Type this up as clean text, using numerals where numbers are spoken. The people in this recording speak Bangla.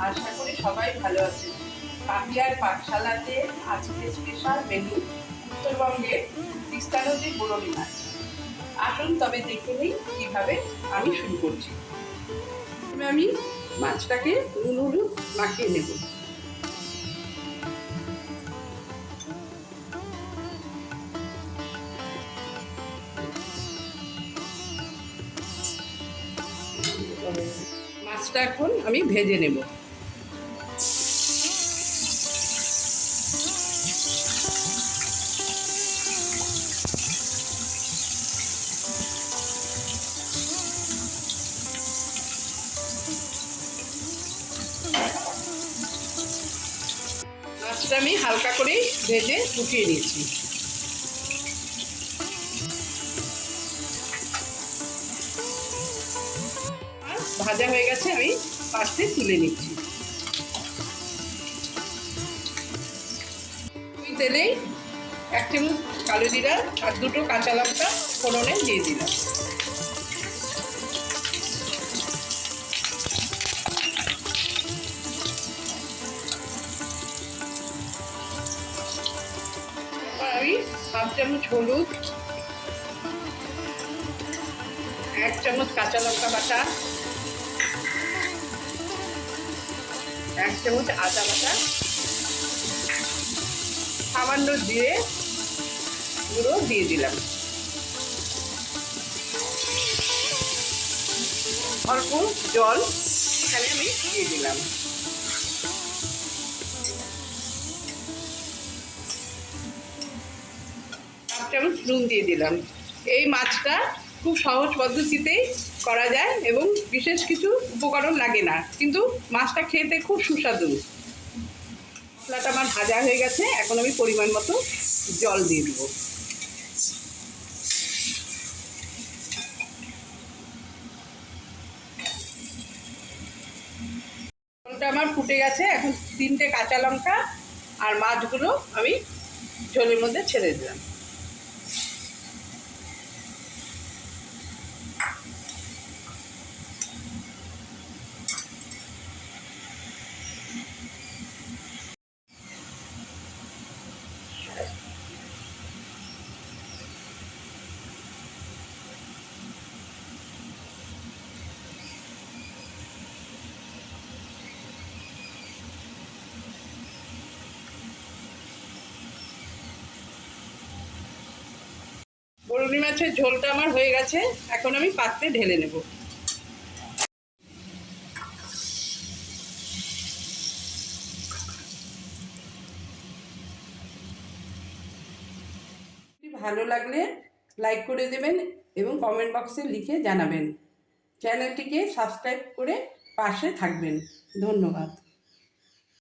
আশা করি সবাই ভালো আছেন। পাপিয়ার পাঠশালাতে আজকে স্পেশাল মেনু উত্তরবঙ্গের তিস্তা নদীর বরণী মাছ। আসুন তবে দেখে নিই কিভাবে আমি শুরু করছি। আমি মাছটাকে নুন হলুদ মাখিয়ে নেব। মাছটা এখন আমি ভেজে নেব। মাছটা আমি হালকা করে ভেজে ফুটিয়ে নিয়েছি। ভাজা হয়ে গেছে, আমি পাশে তুলে নিচ্ছি। ওই তেলে 1 চামচ কালো জিরা আর 2টো কাঁচা লঙ্কা ফোড়নে দিয়ে দিলাম। আমি 1/2 চামচ হলুদ, 1 চামচ কাঁচা লঙ্কা বাটা, 1 চামচ আদা বাটা, সামান্য জিরে গুঁড়ো দিয়ে দিলাম। অল্প জল এখানে আমি দিয়ে দিলাম। 1 চামচ নুন দিয়ে দিলাম। এই মাছটা খুব সহজ পদ্ধতিতেই করা যায় এবং বিশেষ কিছু উপকরণ লাগে না, কিন্তু মাছটা খেতে খুব সুস্বাদু। মশলাটা আমার ভাজা হয়ে গেছে, এখন আমি পরিমাণ মতো জল দিয়ে দেবো। জলটা আমার ফুটে গেছে, এখন 3টে কাঁচা লঙ্কা আর মাছগুলো আমি ঝোলের মধ্যে ছেড়ে দিলাম। বরুণি মাছের ঝোলটা আমার হয়ে গেছে, এখন আমি পাত্রে ঢেলে নেব। ভালো লাগলে লাইক করে দেবেন এবং কমেন্ট বক্সে লিখে জানাবেন। চ্যানেলটিকে সাবস্ক্রাইব করে পাশে থাকবেন। ধন্যবাদ।